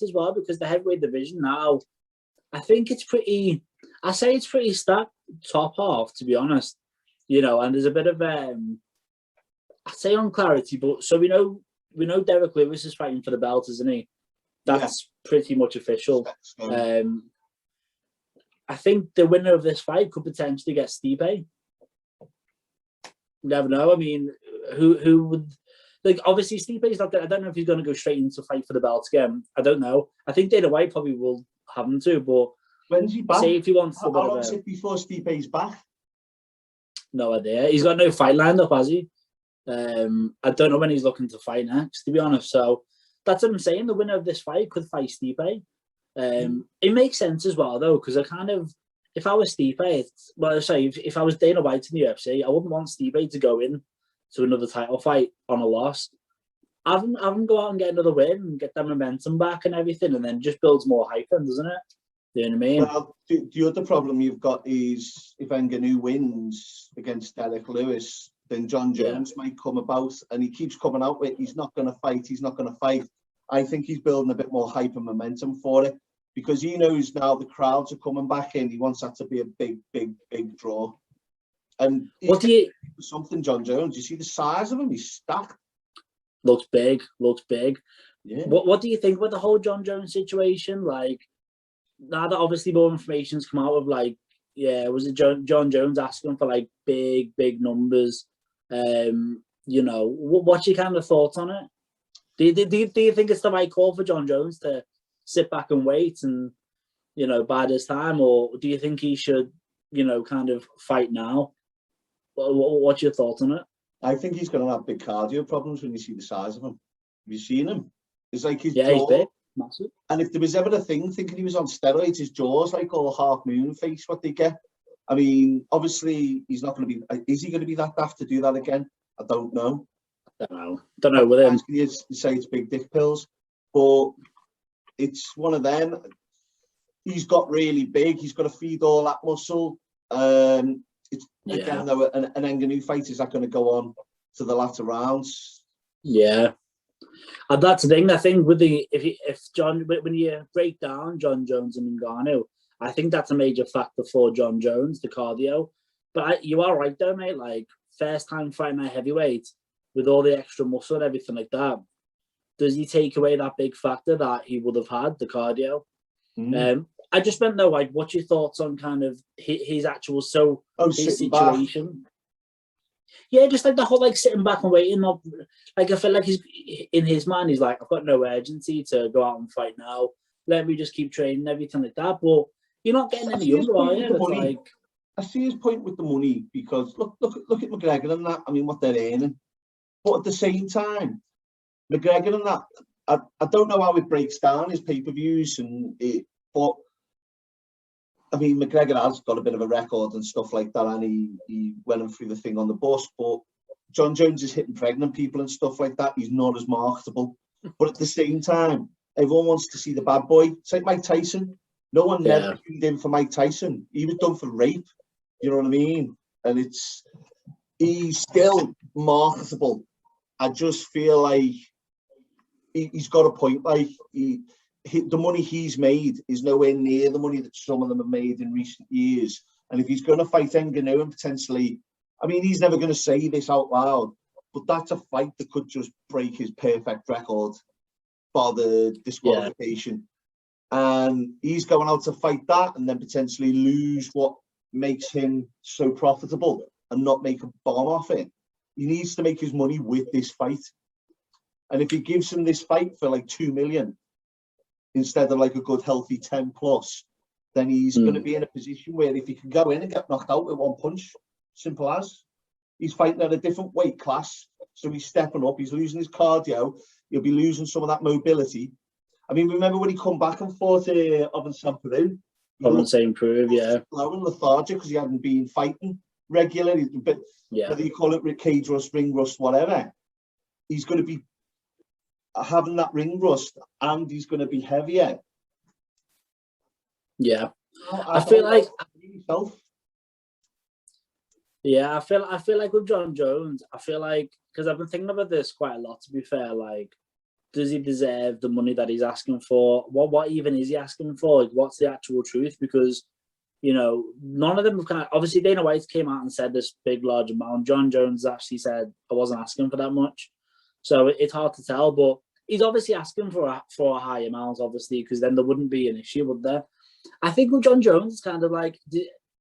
as well, because the heavyweight division now, I think it's pretty. I say it's pretty stacked top half, to be honest. And there's a bit of I'd say unclarity, but so we know Derek Lewis is fighting for the belt, isn't he? That's pretty much official. I think the winner of this fight could potentially get Stipe. Never know. I mean, who would, like, obviously Stipe's not there. I don't know if he's going to go straight into fight for the belt again. I don't know. I think Dana White probably will have him to, but when's he back? Say if he wants how long is it before Stipe's back? No idea. He's got no fight lined up, has he? I don't know when he's looking to fight next, to be honest. So that's what I'm saying. The winner of this fight could fight Stipe. It makes sense as well, though, because if I was Stipe, if I was Dana White in the UFC, I wouldn't want Stipe to go in to another title fight on a loss. Have him go out and get another win and get that momentum back and everything, and then just builds more hype in, doesn't it? You know what I mean? Well, the other problem you've got is if Ngannou wins against Derek Lewis, then John Jones might come about, and he keeps coming out with he's not going to fight. I think he's building a bit more hype and momentum for it, because he knows now the crowds are coming back in. He wants that to be a big draw. And what do you something, John Jones? You see the size of him? He's stacked. Looks big. Yeah. What do you think about the whole John Jones situation? Like, now that obviously more information's come out of, like, was it John Jones asking for like big numbers? What's your kind of thoughts on it? Do you think it's the right call for John Jones to sit back and wait and bide his time, or do you think he should kind of fight now? What's your thoughts on it? I think he's going to have big cardio problems when you see the size of him. Have you seen him? It's like his jaw. He's big, massive. And if there was ever a thing thinking he was on steroids, his jaw's like all half moon face, what they get. I mean, obviously, he's not going to be... Is he going to be that daft to do that again? I don't know. Don't know with him. You say it's big dick pills, but it's one of them. He's got really big. He's got to feed all that muscle. Again, though, an Ngannou fight, is that going to go on to the latter rounds? Yeah. And that's the thing. I think with when you break down John Jones and Ngannou, I think that's a major factor for John Jones, the cardio. But you are right, though, mate. Like, first time fighting at heavyweight with all the extra muscle and everything like that, does he take away that big factor that he would have had, the cardio? I just meant, though, like, what's your thoughts on kind of his actual his situation? Back. Yeah, just like the whole, like, sitting back and waiting. Like, I feel like he's in his mind, he's like, I've got no urgency to go out and fight now. Let me just keep training, everything like that. But you're not getting any younger, are you? Like, I see his point with the money, because look at McGregor and that. I mean, what they're earning. But at the same time, McGregor and that, I don't know how it breaks down his pay-per-views but I mean, McGregor has got a bit of a record and stuff like that, and he went through the thing on the bus. But John Jones is hitting pregnant people and stuff like that. He's not as marketable. But at the same time, everyone wants to see the bad boy. It's like Mike Tyson. No one never tuned in for Mike Tyson. He was done for rape. You know what I mean? And he's still marketable. I just feel like he's got a point. Like, the money he's made is nowhere near the money that some of them have made in recent years. And if he's going to fight Ngannou and potentially, I mean, he's never going to say this out loud, but that's a fight that could just break his perfect record for the disqualification. And he's going out to fight that and then potentially lose what makes him so profitable and not make a bomb off it. He needs to make his money with this fight. And if he gives him this fight for like 2 million, instead of like a good healthy 10 plus, then he's going to be in a position where if he can go in and get knocked out with one punch, simple as, he's fighting at a different weight class. So he's stepping up, he's losing his cardio, he'll be losing some of that mobility. I mean, remember when he come back and fought Oven Samperu? Oven Samperu, yeah. Slow and lethargic because he hadn't been fighting regularly, but whether you call it cage rust, ring rust, whatever, he's going to be having that ring rust and he's going to be heavier. Yeah. I feel like with John Jones, I feel like, because I've been thinking about this quite a lot, to be fair, like, does he deserve the money that he's asking for? What even is he asking for? Like, what's the actual truth? Because, you know, none of them have kind of, obviously Dana White came out and said this big, large amount. John Jones actually said, I wasn't asking for that much. So it's hard to tell, but he's obviously asking for a high amount, obviously, because then there wouldn't be an issue, would there? I think with John Jones, it's kind of like,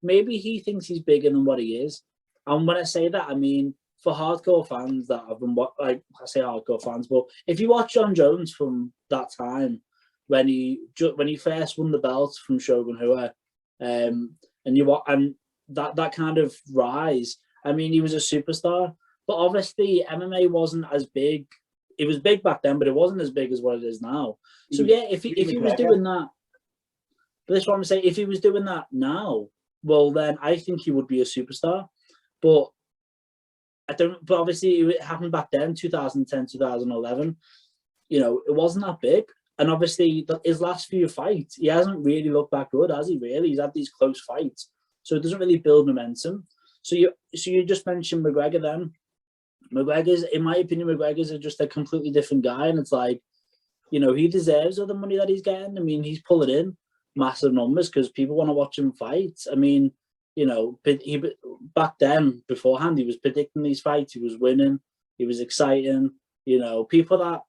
maybe he thinks he's bigger than what he is. And when I say that, I mean, for hardcore fans that have been, like, I say hardcore fans, but if you watch John Jones from that time, when he first won the belt from Shogun Rua, and that kind of rise, I mean, he was a superstar. But obviously, MMA wasn't as big. It was big back then, but it wasn't as big as what it is now. So yeah, if he was doing that, but that's what I'm saying. If he was doing that now, well, then I think he would be a superstar. But I don't. But obviously, it happened back then, 2010, 2011. You know, it wasn't that big. And obviously, his last few fights, he hasn't really looked that good, has he? Really, he's had these close fights, so it doesn't really build momentum. So you just mentioned McGregor then. McGregor's, in my opinion, McGregor's just a completely different guy, and it's like, you know, he deserves all the money that he's getting. I mean, he's pulling in massive numbers because people want to watch him fight. I mean, you know, he back then, beforehand, he was predicting these fights. He was winning. He was exciting. You know, people that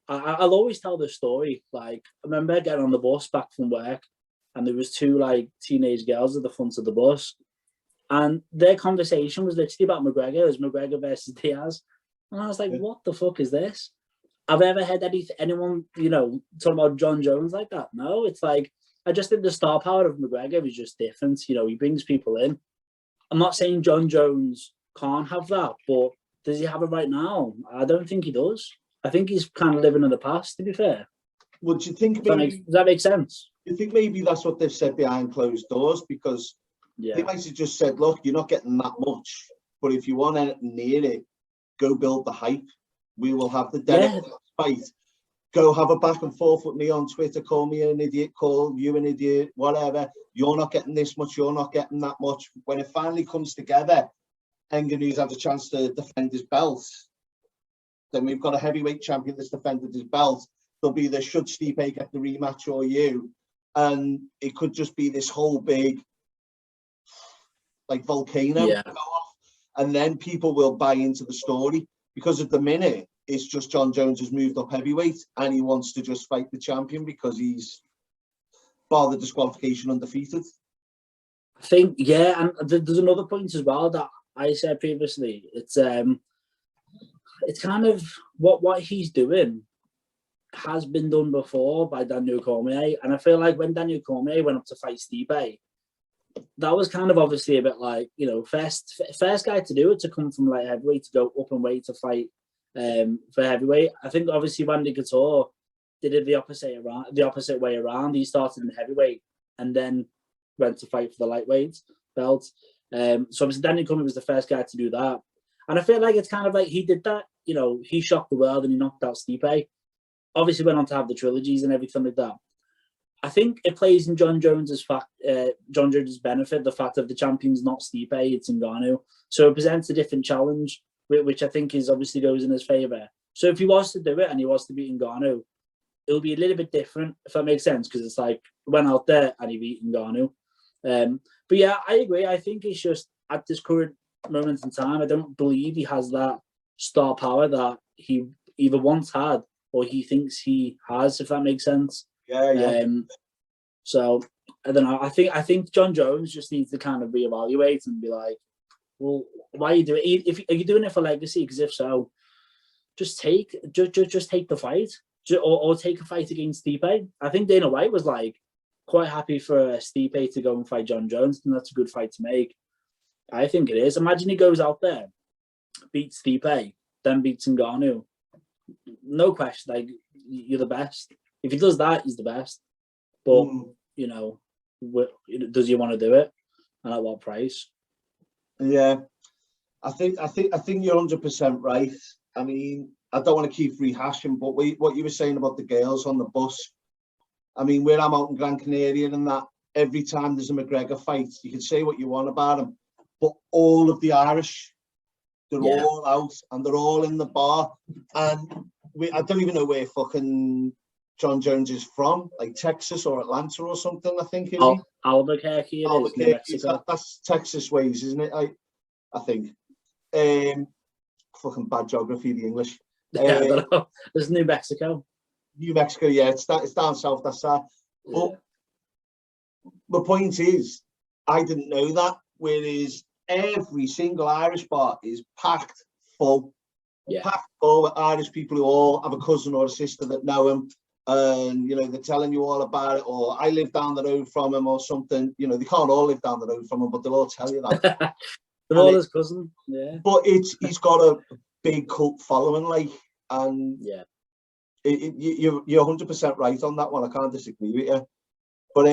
I'll always tell this story. Like, I remember getting on the bus back from work, and there was two like teenage girls at the front of the bus. And their conversation was literally about McGregor. It was McGregor versus Diaz. And I was like, what the fuck is this? I've ever heard anyone, you know, talking about John Jones like that. No, it's like, I just think the star power of McGregor is just different. You know, he brings people in. I'm not saying John Jones can't have that, but does he have it right now? I don't think he does. I think he's kind of living in the past, to be fair. Would you think does that make sense? You think maybe that's what they've said behind closed doors? Because they might have just said, look, you're not getting that much, but if you want anything near it, go build the hype. We will have the dedicated fight. Go have a back and forth with me on Twitter. Call me an idiot, call you an idiot, whatever. You're not getting this much, you're not getting that much. When it finally comes together, Nganou's had a chance to defend his belt. Then we've got a heavyweight champion that's defended his belt. There'll be the should Stipe get the rematch or you? And it could just be this whole big, like, volcano go off, and then people will buy into the story, because at the minute it's just John Jones has moved up heavyweight and he wants to just fight the champion because he's bar the disqualification undefeated. I think, and there's another point as well that I said previously. It's kind of what he's doing has been done before by Daniel Cormier, and I feel like when Daniel Cormier went up to fight Stipe, that was kind of obviously a bit like, you know, first guy to do it, to come from light heavyweight to go up in weight to fight for heavyweight. I think obviously Randy Couture did it the opposite way around. He started in heavyweight and then went to fight for the lightweight belt. So obviously Daniel Cormier was the first guy to do that, and I feel like it's kind of like he did that. You know, he shocked the world and he knocked out Stipe. Obviously went on to have the trilogies and everything like that. I think it plays in John Jones's benefit, the fact that the champion's not Stipe, it's Ngannou. So it presents a different challenge, which I think is obviously goes in his favour. So if he was to do it and he was to beat Ngannou, it'll be a little bit different, if that makes sense, because it's like, went out there and he beat Ngannou. But yeah, I agree. I think it's just, at this current moment in time, I don't believe he has that star power that he either once had or he thinks he has, if that makes sense. So I don't know. I think John Jones just needs to kind of reevaluate and be like, well, why are you doing it? Are you doing it for legacy? Because if so, just take the fight, or take a fight against Stipe. I think Dana White was like quite happy for Stipe to go and fight John Jones, and that's a good fight to make. I think it is. Imagine he goes out there, beats Stipe, then beats Ngannou. No question, like, you're the best. If he does that, he's the best. But you know, does he want to do it, and at what price? Yeah, I think you're 100% right. I mean, I don't want to keep rehashing, but what you were saying about the girls on the bus. I mean, where I'm out in Gran Canaria and that, every time there's a McGregor fight, you can say what you want about him, but all of the Irish, they're all out and they're all in the bar. And I don't even know where fucking John Jones is from, like Texas or Atlanta or something, I think, is he? Albuquerque, it is, New Mexico. That's Texas ways, isn't it? I think. Fucking bad geography, the English. Yeah, I don't know. There's New Mexico. New Mexico, yeah, it's down south, that side. But the point is, I didn't know that, whereas every single Irish bar is packed full. Yeah. Packed full with Irish people who all have a cousin or a sister that know him, and you know, they're telling you all about it, or I live down the road from him or something. You know, they can't all live down the road from him, but they'll all tell you that. They're all his cousin, yeah. But he's got a big cult following, like, and yeah, you're 100% right on that one. I can't disagree with you. But